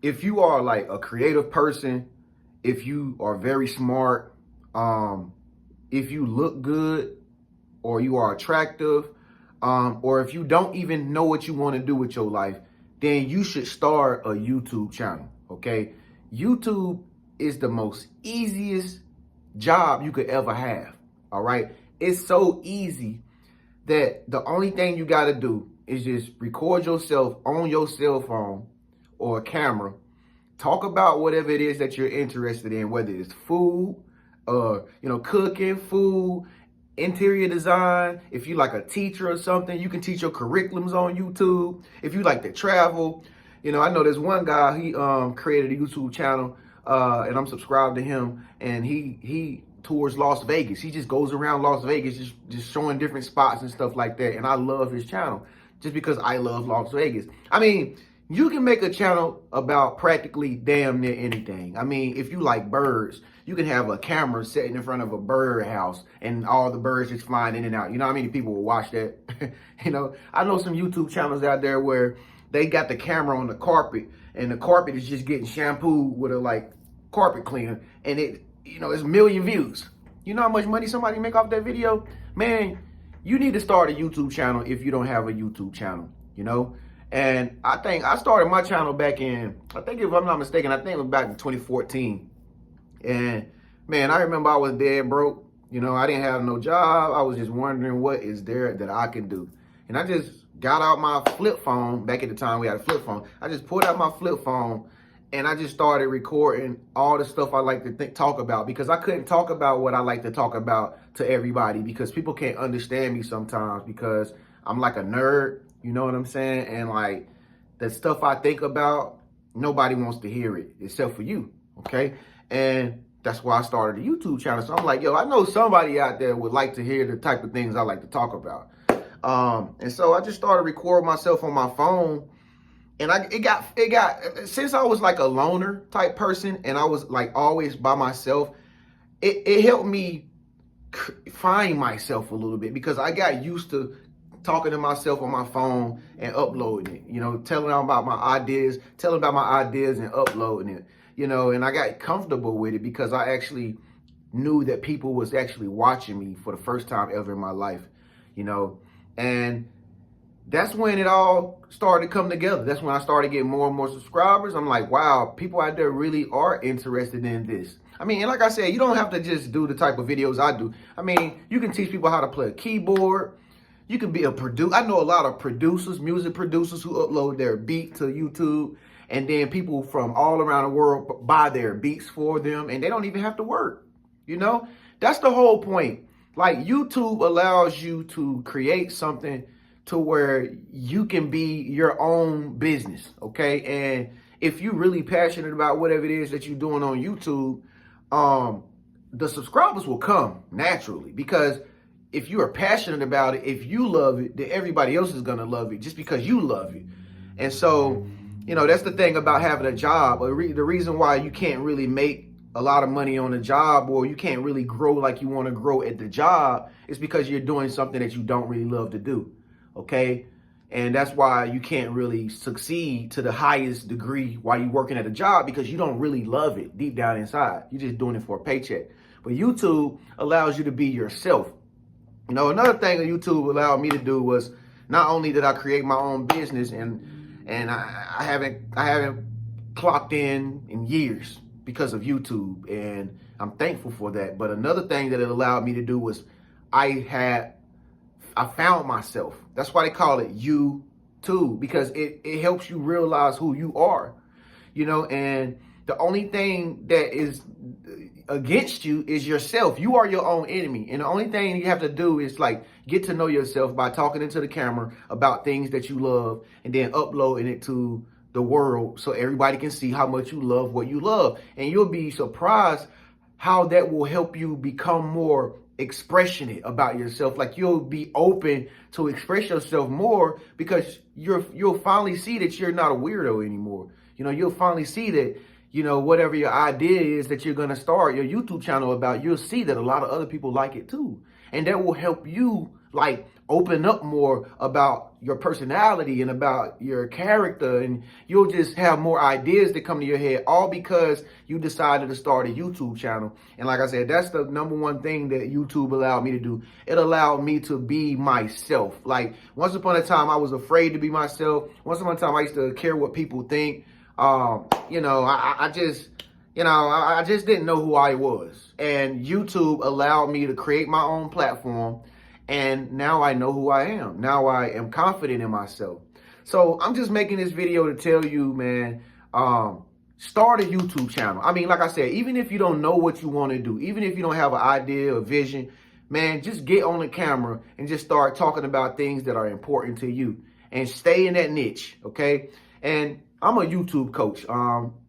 if you are like a creative person, if you are very smart, if you look good, or you are attractive, or if you don't even know what you want to do with your life, then you should start a YouTube channel. Okay. YouTube is the most easiest job you could ever have. All right. It's so easy that the only thing you got to do is just record yourself on your cell phone or a camera. Talk about whatever it is that you're interested in, whether it's food, cooking, food, interior design. If you like a teacher or something, you can teach your curriculums on YouTube. If you like to travel, I know there's one guy, he created a YouTube channel, and I'm subscribed to him, and he tours Las Vegas. He just goes around Las Vegas, just showing different spots and stuff like that. And I love his channel just because I love Las Vegas. I mean, you can make a channel about practically damn near anything. I mean, if you like birds, you can have a camera sitting in front of a bird house and all the birds just flying in and out. You know how many people will watch that? I know some YouTube channels out there where they got the camera on the carpet and the carpet is just getting shampooed with a carpet cleaner, and it's a million views. You know how much money somebody make off that video? Man, you need to start a YouTube channel if you don't have a YouTube channel, And I think I started my channel back in, if I'm not mistaken, it was back in 2014. And man, I remember I was dead broke. I didn't have no job. I was just wondering what is there that I can do. And I just got out my flip phone. Back at the time we had a flip phone. I just pulled out my flip phone and I just started recording all the stuff I like to talk about, because I couldn't talk about what I like to talk about to everybody, because people can't understand me sometimes because I'm like a nerd. You know what I'm saying? And like the stuff I think about, nobody wants to hear it except for you. Okay. And that's why I started a YouTube channel. So I'm like, I know somebody out there would like to hear the type of things I like to talk about. And so I just started recording myself on my phone. And it got, since I was like a loner type person and I was like always by myself, it helped me find myself a little bit, because I got used to talking to myself on my phone and uploading it, telling about my ideas and uploading it, and I got comfortable with it because I actually knew that people was actually watching me for the first time ever in my life, and that's when it all started to come together. That's when I started getting more and more subscribers. I'm like, wow, people out there really are interested in this. I mean, and like I said, you don't have to just do the type of videos I do. I mean, you can teach people how to play a keyboard. You can be a producer. I know a lot of producers, music producers, who upload their beat to YouTube, and then people from all around the world buy their beats for them, and they don't even have to work. That's the whole point. Like, YouTube allows you to create something to where you can be your own business, okay? And if you're really passionate about whatever it is that you're doing on YouTube, the subscribers will come naturally, because if you are passionate about it, if you love it, then everybody else is going to love it just because you love it. And so, that's the thing about having a job. The reason why you can't really make a lot of money on a job, or you can't really grow like you want to grow at the job, is because you're doing something that you don't really love to do. Okay. And that's why you can't really succeed to the highest degree while you're working at a job, because you don't really love it deep down inside. You're just doing it for a paycheck. But YouTube allows you to be yourself. Another thing that YouTube allowed me to do was, not only did I create my own business, and I haven't clocked in years because of YouTube, and I'm thankful for that. But another thing that it allowed me to do was I found myself. That's why they call it YouTube, because it helps you realize who you are, and the only thing that is against you is yourself. You are your own enemy. And the only thing you have to do is get to know yourself by talking into the camera about things that you love, and then uploading it to the world so everybody can see how much you love what you love. And you'll be surprised how that will help you become more expressionate about yourself. Like, you'll be open to express yourself more, because you'll finally see that you're not a weirdo anymore. You'll finally see that, whatever your idea is that you're going to start your YouTube channel about, you'll see that a lot of other people like it too. And that will help you open up more about your personality and about your character, and you'll just have more ideas that come to your head, all because you decided to start a YouTube channel. And like I said, that's the number one thing that YouTube allowed me to do. It allowed me to be myself. Like, once upon a time, I was afraid to be myself. Once upon a time, I used to care what people think. I just didn't know who I was. And YouTube allowed me to create my own platform. And now I know who I am. Now I am confident in myself. So I'm just making this video to tell you, man, start a YouTube channel. I mean, like I said, even if you don't know what you want to do, even if you don't have an idea or vision, man, just get on the camera and just start talking about things that are important to you and stay in that niche, okay? And I'm a YouTube coach.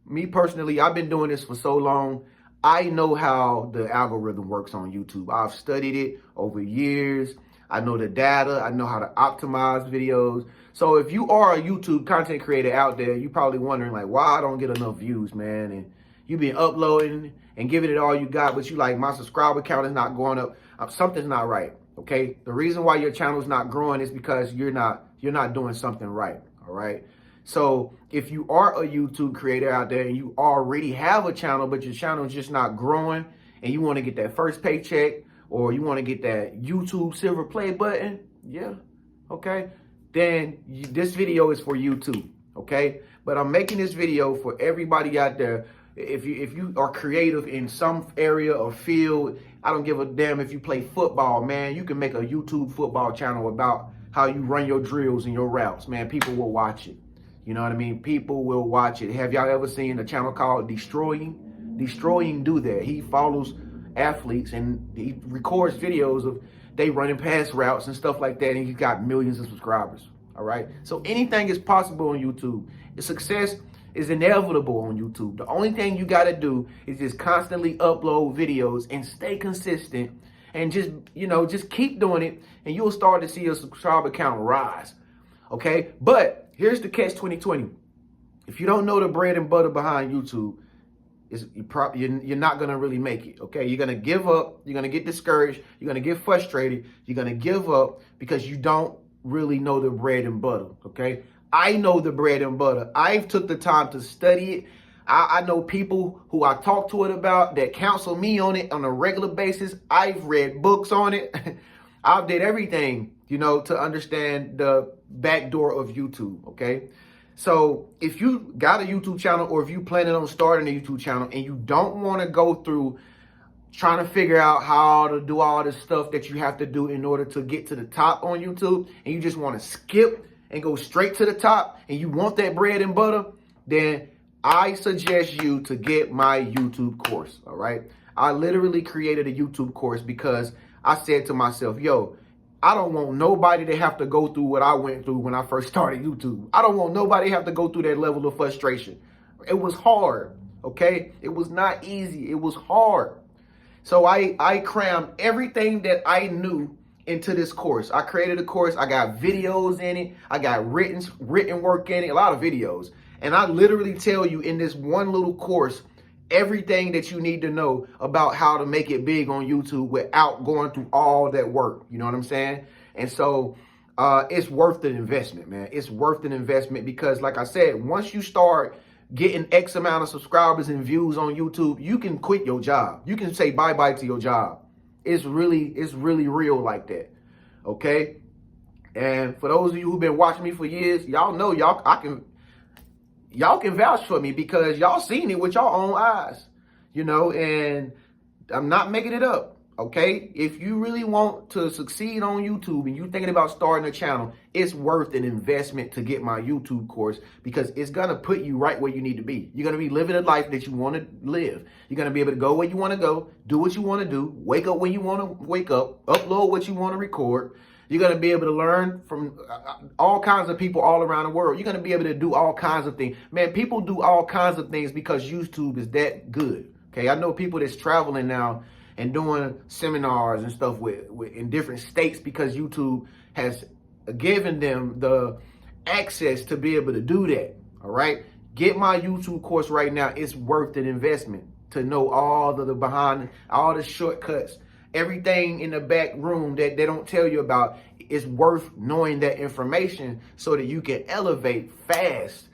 Me personally, I've been doing this for so long. I know how the algorithm works on YouTube. I've studied it over years. I know the data. I know how to optimize videos. So if you are a YouTube content creator out there, you're probably wondering, like, why I don't get enough views, man. And you've been uploading and giving it all you got, but you like, my subscriber count is not going up. Something's not right, okay? The reason why your channel is not growing is because you're not doing something right, all right? So if you are a YouTube creator out there and you already have a channel, but your channel is just not growing, and you want to get that first paycheck, or you want to get that YouTube silver play button, yeah, okay, then this video is for you too, okay? But I'm making this video for everybody out there. If you are creative in some area or field, I don't give a damn if you play football, man. You can make a YouTube football channel about how you run your drills and your routes, man. People will watch it. You know what I mean? People will watch it. Have y'all ever seen a channel called Destroying? Destroying do that. He follows athletes and he records videos of they running pass routes and stuff like that, and he's got millions of subscribers. All right? So anything is possible on YouTube. The success is inevitable on YouTube. The only thing you got to do is just constantly upload videos and stay consistent, and just keep doing it, and you'll start to see your subscriber count rise. Okay? But here's the catch 2020. If you don't know the bread and butter behind YouTube, you're not going to really make it, okay? You're going to give up. You're going to get discouraged. You're going to get frustrated. You're going to give up because you don't really know the bread and butter, okay? I know the bread and butter. I've took the time to study it. I know people who I talk to it about that counsel me on it on a regular basis. I've read books on it. I've did everything, to understand the back door of YouTube, okay? So if you got a YouTube channel, or if you planning on starting a YouTube channel and you don't want to go through trying to figure out how to do all this stuff that you have to do in order to get to the top on YouTube, and you just want to skip and go straight to the top, and you want that bread and butter, then I suggest you to get my YouTube course, all right? I literally created a YouTube course because I said to myself, yo, I don't want nobody to have to go through what I went through when I first started YouTube. I don't want nobody to have to go through that level of frustration. It was hard, okay? It was not easy. It was hard. So I crammed everything that I knew into this course. I created a course. I got videos in it. I got written work in it, a lot of videos. And I literally tell you in this one little course everything that you need to know about how to make it big on YouTube without going through all that work. You know what I'm saying? And so it's worth the investment, man. It's worth an investment because, like I said, once you start getting X amount of subscribers and views on YouTube, you can quit your job. You can say bye-bye to your job. It's really real like that. Okay? And for those of you who've been watching me for years, y'all know y'all can vouch for me because y'all seen it with your own eyes, and I'm not making it up, okay? If you really want to succeed on YouTube and you're thinking about starting a channel, it's worth an investment to get my YouTube course because it's going to put you right where you need to be. You're going to be living a life that you want to live. You're going to be able to go where you want to go, do what you want to do, wake up when you want to wake up, upload what you want to record. You're going to be able to learn from all kinds of people all around the world. You're going to be able to do all kinds of things. Man, people do all kinds of things because YouTube is that good. Okay, I know people that's traveling now and doing seminars and stuff in different states because YouTube has given them the access to be able to do that. All right, get my YouTube course right now. It's worth an investment to know all the behind, all the shortcuts everything in the back room that they don't tell you about. It's worth knowing that information so that you can elevate fast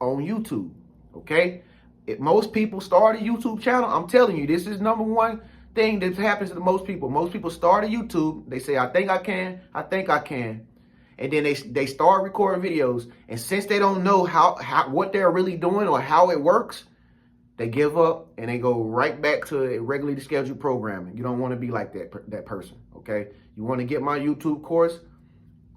on YouTube, okay? If most people start a YouTube channel, I'm telling you, this is number one thing that happens to most people. Most people start a YouTube, they say, I think I can, I think I can. And then they start recording videos. And since they don't know how what they're really doing or how it works, they give up and they go right back to a regularly scheduled programming. You don't want to be like that person, okay? You want to get my YouTube course,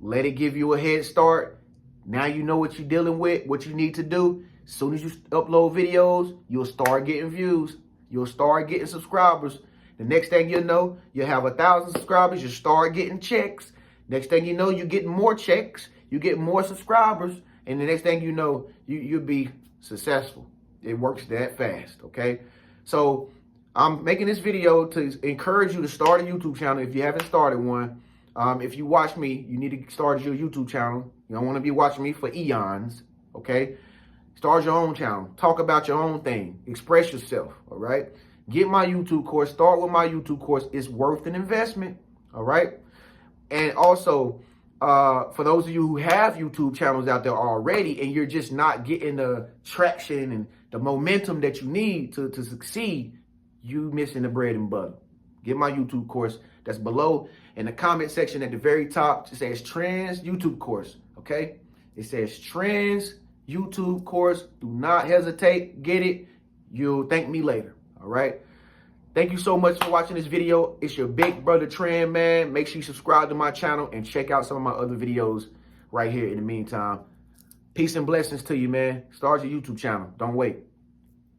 let it give you a head start. Now you know what you're dealing with, what you need to do. As soon as you upload videos, you'll start getting views. You'll start getting subscribers. The next thing you know, you'll have 1,000 subscribers. You start getting checks. Next thing you know, you're getting more checks. You get more subscribers. And the next thing you know, you'll be successful. It works that fast, okay? So I'm making this video to encourage you to start a YouTube channel if you haven't started one. If you watch me, you need to start your YouTube channel. You don't want to be watching me for eons, okay? Start your own channel. Talk about your own thing. Express yourself, all right? Get my YouTube course. Start with my YouTube course. It's worth an investment, all right? And also, for those of you who have YouTube channels out there already and you're just not getting the traction and the momentum that you need to succeed, you missing the bread and butter. Get my YouTube course. That's below in the comment section at the very top. It says Trends YouTube course, okay? It says Trends YouTube course. Do not hesitate. Get it. You'll thank me later, all right? Thank you so much for watching this video. It's your big brother Trend, man. Make sure you subscribe to my channel and check out some of my other videos right here in the meantime. Peace and blessings to you, man. Start your YouTube channel. Don't wait.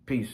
Peace.